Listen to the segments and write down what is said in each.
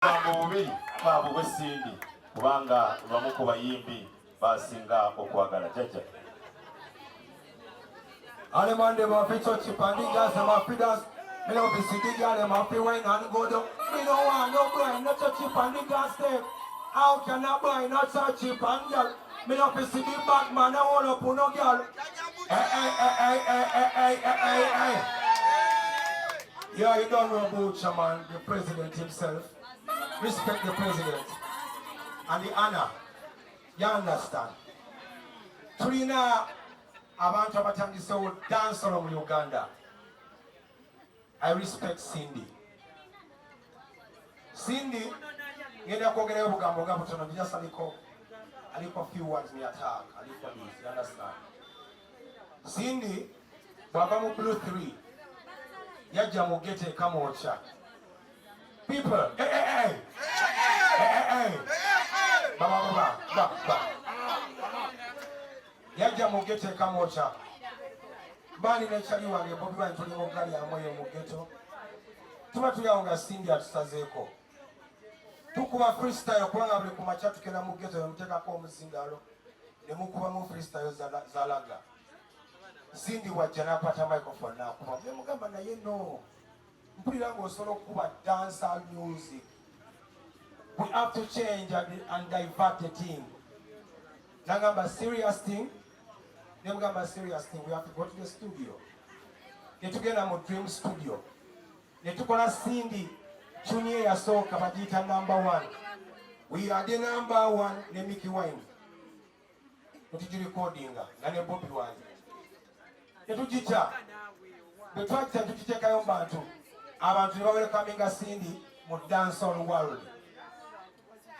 Bobbi babu bwesindi kubanga bamu ku bayimbi basinga okwagala jaja. Ale mande maficho chipandiga se mafidas mino bisidiga le mafi wine and go down. Me no want no boy not a chipandiga step. How can a boy not a chipandiga? Me no bisidi bad man I wanna put no girl. Hey. Yeah, you don't know Buchaman, the president himself. Respect the president and the honor. You understand? Tulina abantu abatandise dance from Uganda. I respect Cindy. Cindy, ngenda kwogera obugambo nga butono just aliko few words me attack. Aliko this, you understand? Cindy, bwava mu Blue 3. Yajja mu gete kamocha. People, hey. Baba. Yajja mu gete kamocha. Bani ne chali wange Bobi Wine tuli mu gali amoyo mu geto. Tuba tuyawonga Cindy atusazeeko. Tukuba freestyle kubanga buli ku macha tukenda mu geto muteekako omuzindalo. Ne mukuba mu freestyle zalaga. Cindy wajja n'akwata microphone n'akuba. Ne mugamba naye no. Mpulira ng'osobola okuba dancehall music. We have to change and divert the thing. Nagamba serious thing. Nemugamba serious thing. We have to go to the studio. Netugenda mu Dream Studio. Netukola Cindy Junior yasooka bagiyita #1. We are the #1 ne Mickey Wine. Netugirecordinga nga ne Bobi Wine. Netugita. Betwakita tukiteekayo mu bantu. Abantu ne bawelcominga Cindy mu dancehall world.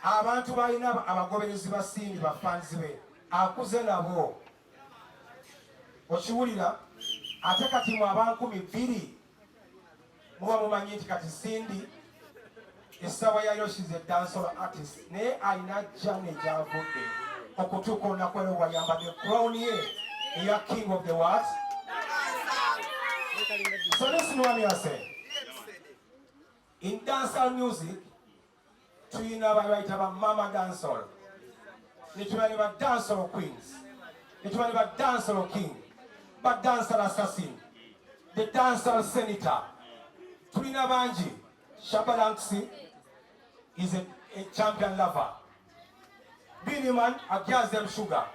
Abantu balina abagoberezi ba Cindy ba fans be. Akuze nabo. Okiwulira ate kati mu abantu 200 muba mumanyi nti kati Cindy essawa yayo she's a dancehall artist. Naye alina jane gyavudde okutuuka olunaku olwo wayambadde crown ye eya king of the what? So listen to what I say. In dancehall music, tuyina ababayita ba mama dancehall. Netubali ba dancehall queens. Netubali ba dancehall king. Ba dancehall assassin. The dancehall senator. Tulina banji. Shabalanksi is a champion lover. Billy Man, a girls them sugar.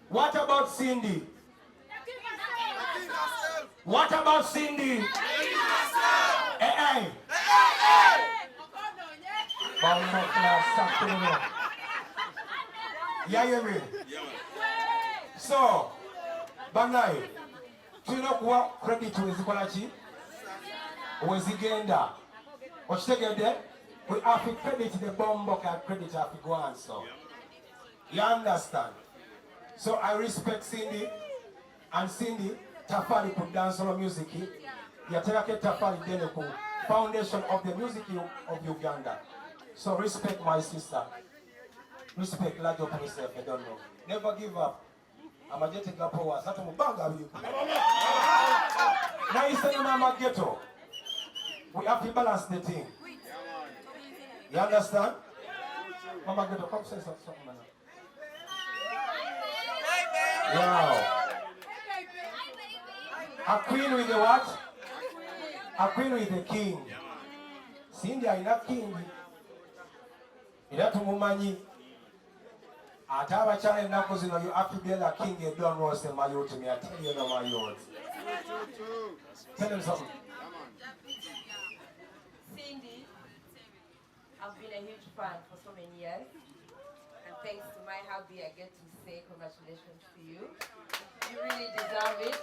What about Cindy? What about Cindy? Hey. Yeah. So, Banai, tulina kuwa credit wezikola ki? Wezigenda. Okitegedde? We have to credit the bombo can credit have to go on so. You understand? So I respect Cindy and Cindy Tafari could dance on music. Yaterake Tafari dene ku foundation of the music of Uganda. So respect my sister. Respect large of yourself, I don't know. Never give up. I'm a jetting up over Sato Mubanga. Now you say Mama Ghetto. We have to balance the thing. You understand? Mama Ghetto, come say something. Wow. A queen with the what? A queen with the king. Cindy, I'm not king. Mumanyi. Ataba channel nako zino you have to be a king you don't roast them my youth to me. I tell you no my youth. Tell them something. Cindy, I've been a huge fan for so many years. And thanks to my hubby, I get to say congratulations to you. You really deserve it.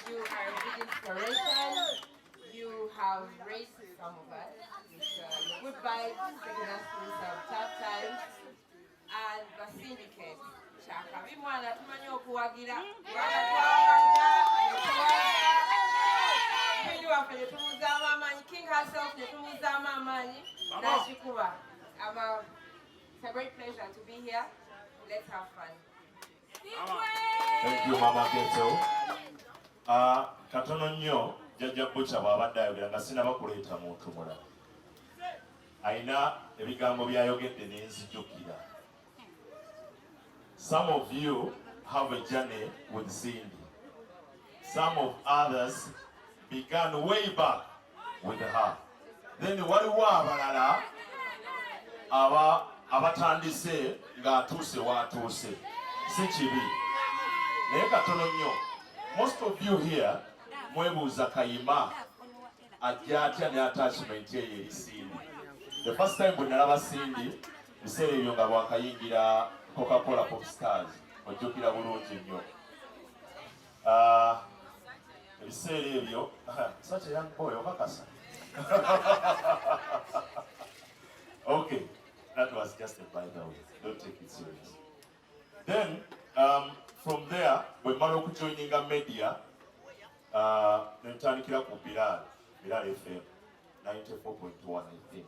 You are a big inspiration. You have raised some of us with your good vibes, taking us through some tough times. And the syndicate, Chaka, we want to manyo kuwagira. We do have to King herself, the Tumuzama Mani, Nashikuba. It's a great pleasure to be here. Let's have fun. Thank you, Mama Ghetto. Katono nnyo Jajja Bucha bw'abadde ayogera nga sinaba kuleeta muntu mulala. Aina ebigambo byayogedde nenzijukira. Some of you have a journey with Cindy. Some of others began way back with her. Then waliwo abalala abatandise ng'atuuse w'atuuse. Si kibi. Naye katono nnyo. Most of you here mwebuuza Kayima ajja atya ne attachment ye eri Cindy. The first time bwe nalaba Cindy, biseera ebyo nga bwakayingira Coca-Cola Pop Stars. Ojjukira bulungi nnyo. Ebiseera ebyo, such a young boy, okakasa. Okay, that was just a by the way. Don't take it serious. Then, from there, we managed to join the media. Nentandikira ku Bilal FM 94.1, I think.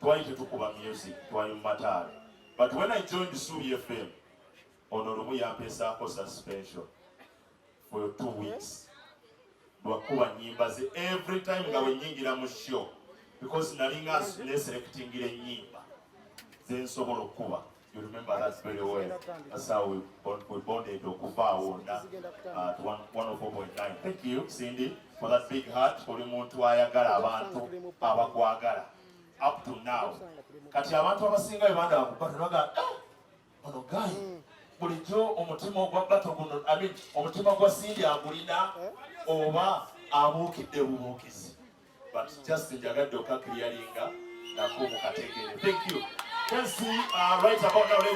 Twice to Okuba music, twice Matari. But when I joined the Subi FM, Honorable Yampesa suspension for 2 weeks. Lwakuba nyimba ze every time nga wenyingira mu show because nalinga selecting ile nyimba zensobola okuba. You remember that very well. That's how we bonded Okuba at 104.9. Thank you, Cindy, for that big heart. Buli muntu ayagala abantu abakwagala up to now. Kati abantu abasinga ebanda bakupata baga ono guy bulijjo omutima ogwa bato guno omutima gwa Cindy agulina oba abuukidde bubuukizi. But just njagadde okakiriyalinga nako mukategeere. Thank you. Can see right about now.